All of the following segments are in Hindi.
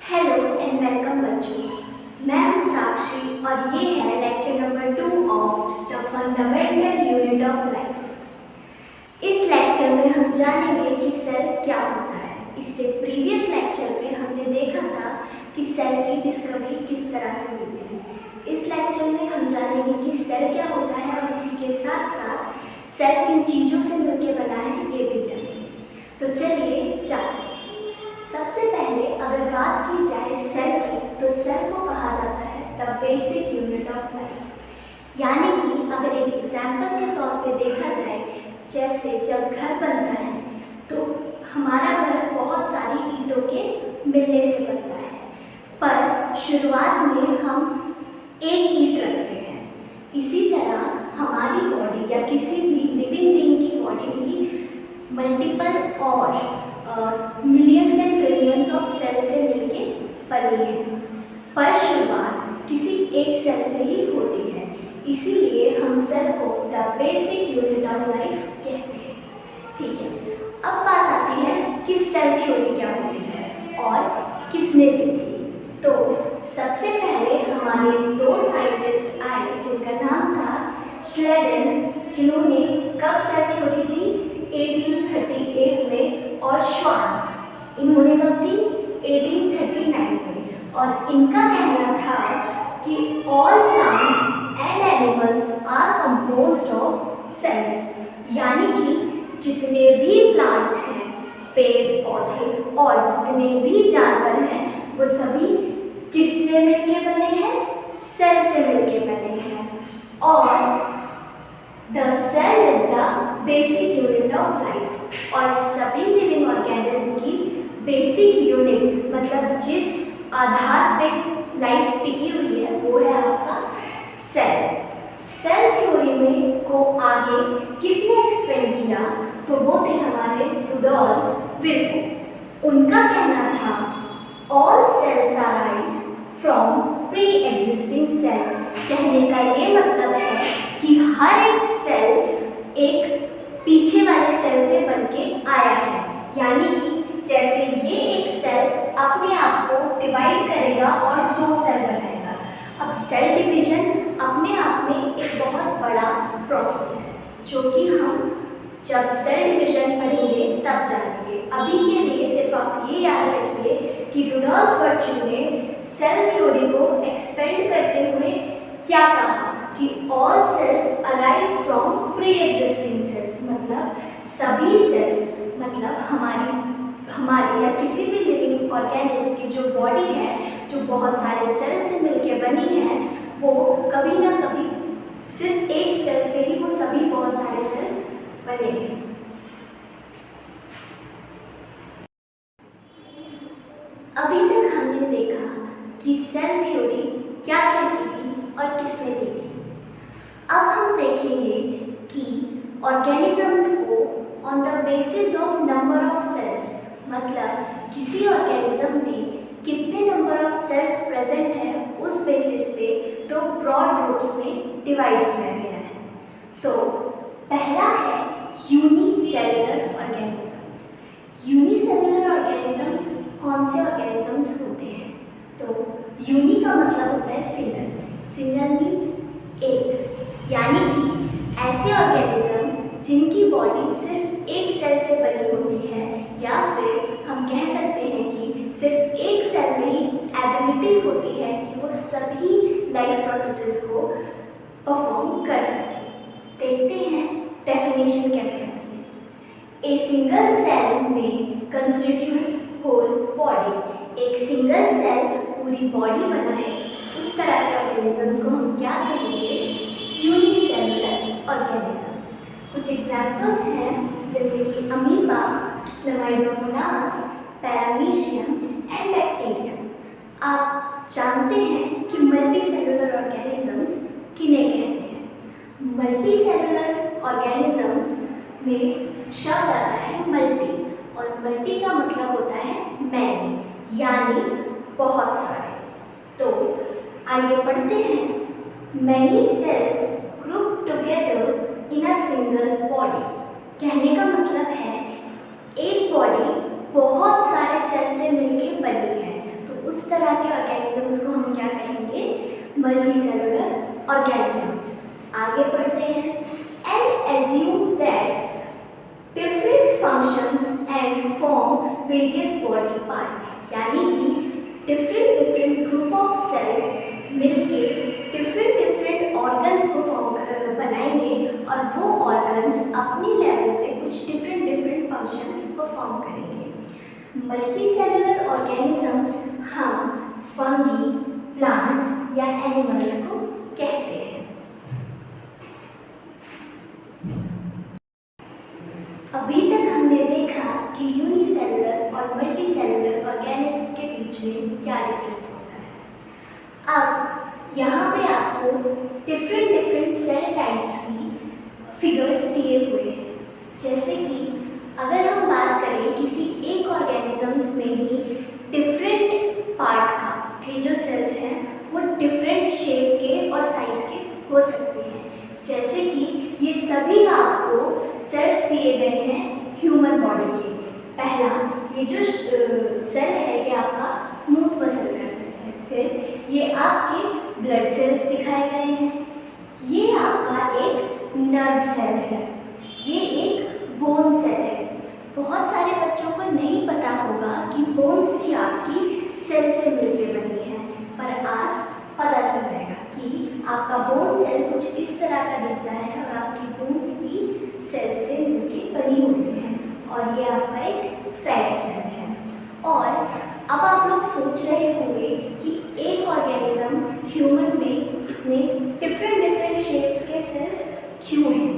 हेलो एंड वेलकम बच्चों। मैं हूं साक्षी और ये है lecture number 2 of the fundamental unit of life. इस लेक्चर में हम जानेंगे कि सेल क्या होता है। इससे प्रीवियस लेक्चर में हमने देखा था कि सेल की डिस्कवरी किस तरह से हुई थी। इस लेक्चर में हम जानेंगे कि सेल क्या होता है और इसी के साथ साथ सेल किन चीज़ों से मिलकर बना है ये भी जानेंगे। तो चलिए चलते हैं। सबसे पहले अगर बात की जाए सेल की, तो सेल को कहा जाता है the basic unit of life. यानी कि अगर एक एग्जाम्पल के तौर पे देखा जाए, जैसे जब घर बनता है तो हमारा घर बहुत सारी ईंटों के मिलने से बनता है, पर शुरुआत में हम एक ईंट रखते हैं। इसी तरह हमारी बॉडी या किसी भी लिविंग बीइंग की बॉडी भी मल्टीपल और millions and trillions of cell से मिलके बनी है, पर शुरुआत किसी एक सेल से ही होती है। इसीलिए हम सेल को the basic unit of life कहते हैं। ठीक है, अब बात आती है कि सेल थ्योरी क्या होती है और किसने दी थी। तो सबसे पहले हमारे दो साइंटिस्ट आए जिनका नाम था श्लेडेन, जिन्होंने कब सेल थ्योरी दी 1838 में, और श्वान इन्होंने कब दी 1839 में। और इनका कहना था कि all plants and animals are composed of cells, यानी कि जितने भी प्लांट्स हैं, पेड़ पौधे और जितने भी जानवर हैं, वो सभी किससे मिलके बने हैं? सेल से मिलके बने हैं। और the cell is the basic unit of life. और सभी लिविंग ऑर्गेनिज्म की बेसिक यूनिट मतलब जिस आधार पे लाइफ टिकी हुई है वो है आपका सेल। सेल थ्योरी में को आगे किसने एक्सपेंड किया? तो वो थे हमारे रुडोल्फ विर्को। उनका कहना था all cells arise from pre existing cell. कहने का ये मतलब है कि हर एक सेल एक पीछे वाले सेल से बनके आया है। यानी कि जैसे ये एक सेल अपने आप को डिवाइड करेगा और दो सेल बनाएगा। अब सेल डिवीजन अपने आप में एक बहुत बड़ा प्रोसेस है, जो कि हम जब सेल डिवीजन पढ़ेंगे तब जानेंगे। अभी के लिए सिर्फ आप ये याद रखिए कि रुडोल्फ विर्को ने सेल थ्योरी को एक्सपेंड करते हुए क्या कहा कि all cells arise from pre existing cells, मतलब सभी सेल्स, मतलब हमारी या किसी भी लिविंग ऑर्गेनिज्म की जो बॉडी है, जो बहुत सारे सेल से मिलकर बनी है, वो कभी ना कभी सिर्फ एक सेल से ही वो सभी बहुत सारे सेल्स बने हैं। अभी तक हमने देखा कि सेल थ्योरी क्या कहती थी और किसने दी थी। अब हम देखेंगे कि ऑर्गेनिजम्स को on the basis of number of cells, मतलब किसी ऑर्गेनिज्म में कितने नंबर ऑफ सेल्स प्रेजेंट है, उस बेसिस पे दो ब्रॉड ग्रुप्स में डिवाइड किया गया है। तो पहला है यूनिसेलुलर ऑर्गेनिजम्स। यूनिसेलुलर ऑर्गेनिजम्स कौन से ऑर्गेनिजम्स होते हैं? तो यूनि का मतलब होता है सिंगल। सिंगल मीन्स एक, यानी कि ऐसे ऑर्गेनिज्म जिनकी बॉडी सिर्फ एक सेल से बनी होती है, या फिर हम कह सकते हैं कि सिर्फ एक सेल में ही एबिलिटी होती है कि वो सभी लाइफ प्रोसेसेस को परफॉर्म कर सके। देखते हैं डेफिनेशन क्या कहती है। ए सिंगल सेल में कंस्टिट्यूट होल बॉडी। एक सिंगल सेल पूरी बॉडी बनाए, उस तरह के ऑर्गेनिजम्स को हम क्या कहेंगे? Unicellular organisms. कुछ एग्जाम्पल्स हैं जैसे कि amoeba, Chlamydomonas, paramecium and bacteria. आप जानते हैं कि मल्टीसेलुलर ऑर्गेनिजम्स किन्हें कहते हैं? मल्टीसेलुलर ऑर्गेनिजम्स में शब्द आता है मल्टी, और मल्टी का मतलब होता है मैनी, यानी बहुत सारे। तो आइए पढ़ते हैं। Many cells group together in a single body। कहने का मतलब है एक बॉडी बहुत सारे सेल से मिलके बनी है, तो उस multicellular organisms. आगे बढ़ते हैं. And assume that different functions and form various body part. यानी कि different group of cells मिलके different organs को बनाएंगे और वो organs अपने लेवल पे कुछ different functions परफॉर्म करेंगे. मल्टीसेलुलर ऑर्गेनिजम्स हम फंगी, प्लांट्स या एनिमल्स को कहते हैं. अभी तक हमने देखा कि यूनिसेलुलर और मल्टीसेलुलर ऑर्गेनिज्म के बीच में क्या डिफरेंस होता है. अब यहाँ पे आपको डिफरेंट सेल टाइप्स की फिगर्स दिए हुए हैं. जैसे कि अगर हम बात करें किसी एक ऑर्गेनिजम्स में ही डिफरेंट पार्ट के जो सेल्स हैं वो डिफरेंट शेप के और साइज के हो सकते हैं. जैसे कि ये सभी आपको सेल्स दिए गए हैं ह्यूमन बॉडी के. पहला ये जो सेल है ये आपका स्मूथ मसल का सेल है. फिर ये आपके ब्लड सेल्स दिखाए गए हैं. ये आपका एक नर्व सेल है. ये एक बोन सेल है. बहुत सारे बच्चों को नहीं पता होगा कि बोन्स भी आपकी सेल से मिलकर बनी है, पर आज पता चल जाएगा कि आपका बोन सेल कुछ इस तरह का दिखता है और आपकी बोन्स भी सेल से मिलकर बनी होती हैं और ये आपका एक फैट सेल है. और अब आप लोग सोच रहे होंगे कि एक ऑर्गेनिज्म ह्यूमन में इतने डिफरेंट शेप्स के सेल्स क्यों हैं.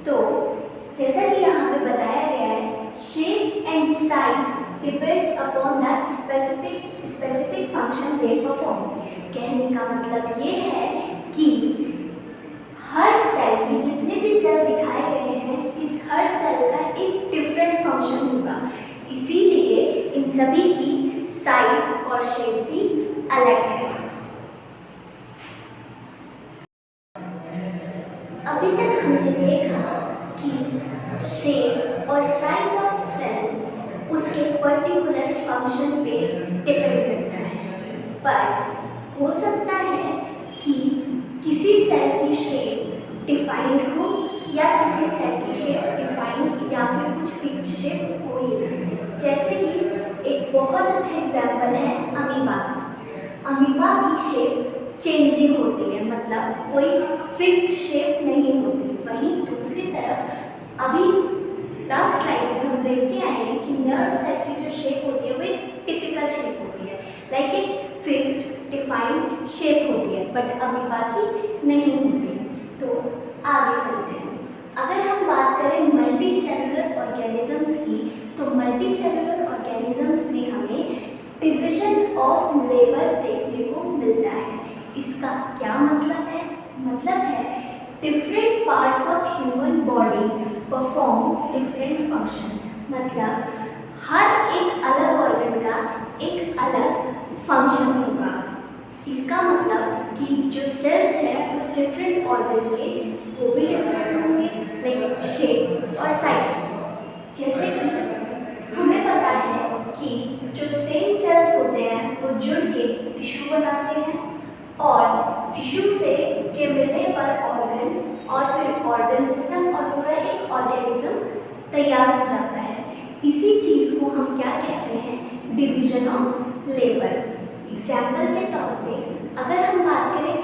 तो जैसा कि यहाँ पे बताया गया है, shape and size depends upon the specific function they perform. कहने का मतलब ये है कि हर सेल में जितने भी सेल दिखाए गए हैं इस हर सेल का एक डिफरेंट फंक्शन होगा. इसीलिए इन सभी की साइज और शेप भी अलग है. अभी तक हमने देखा कि शेप और साइज ऑफ सेल उसके पर्टिकुलर फंक्शन पे डिपेंड करता है. बट हो सकता है कि किसी सेल की शेप डिफाइंड हो या किसी सेल की शेप डिफाइंड या फिर कुछ फिक्स्ड शेप हो ही ना. जैसे कि एक बहुत अच्छा एग्जाम्पल है अमीबा का. अमीबा की शेप चेंजिंग होती है, मतलब कोई फिक्स्ड शेप नहीं होती. वहीं दूसरी तरफ अभी लास्ट स्लाइड में हम देख के आए हैं कि नर्व सेल की जो शेप होती है वो एक टिपिकल शेप होती है, लाइक एक फिक्स्ड डिफाइंड शेप होती है, बट अमीबा की नहीं होती. तो आगे चलते हैं. अगर हम बात करें मल्टी सेलुलर ऑर्गेनिजम्स की, तो मल्टी सेलुलर ऑर्गेनिजम्स में हमें डिविजन ऑफ लेबर देखने को मिलता है. इसका क्या मतलब है? मतलब है different parts of human body perform different function. मतलब हर एक अलग ऑर्गन का एक अलग फंक्शन होगा. इसका मतलब कि जो सेल्स है उस डिफरेंट ऑर्गन के वो भी डिफरेंट होंगे, लाइक शेप और साइज. जैसे कि हमें पता है कि जो सेम सेल्स होते हैं वो जुड़ के टिश्यू बनाते हैं और टिश्यू से के मिलने पर ऑर्गन और फिर ऑर्गन सिस्टम और पूरा एक ऑर्गेनिज्म तैयार हो जाता है. इसी चीज़ को हम क्या कहते हैं? Division of labour. एग्जाम्पल के तौर पे अगर हम बात करें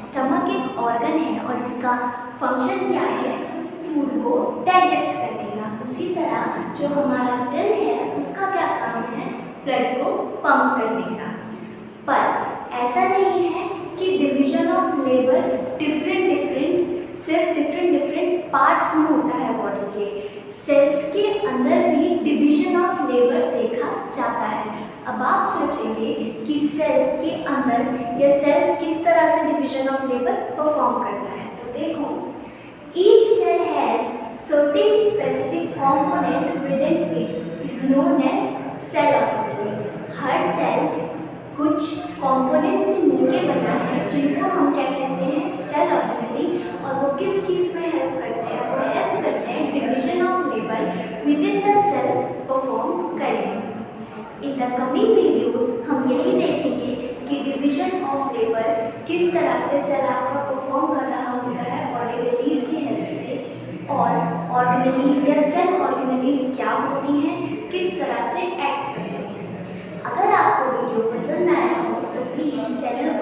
स्टमक एक ऑर्गन है और इसका फंक्शन क्या है? फूड को डाइजेस्ट करने का. उसी तरह जो हमारा दिल है उसका क्या काम है? ब्लड को पंप करने का. पर ऐसा नहीं है कि डिवीजन ऑफ लेबर सिर्फ डिफरेंट पार्ट्स में होता है बॉडी के. सेल्स के अंदर भी डिवीजन ऑफ लेबर देखा जाता है. अब आप सोचेंगे कि सेल के अंदर या सेल किस तरह से डिवीजन ऑफ लेबर परफॉर्म करता है. तो देखो, each cell has certain specific component within it is known as cell organelle. हर सेल कुछ कंपोनेंट से मिलकर बना है जिनको हम क्या कहते हैं? Cell organelle. और वो किस चीज़ में हेल्प करते हैं? वो हेल्प करते हैं division of labour within the cell perform करने में. इन द कमिंग वीडियोस हम यही देखेंगे कि डिवीजन ऑफ लेबर किस तरह से सेल आपका परफॉर्म कर रहा होता है ऑर्गेनेलीज की हेल्प से, और ऑर्गेनेलीज या सेल ऑर्गेनेलीज क्या होती हैं, किस तरह से एक्ट करती हैं। अगर आपको वीडियो पसंद आया हो तो प्लीज़ चैनल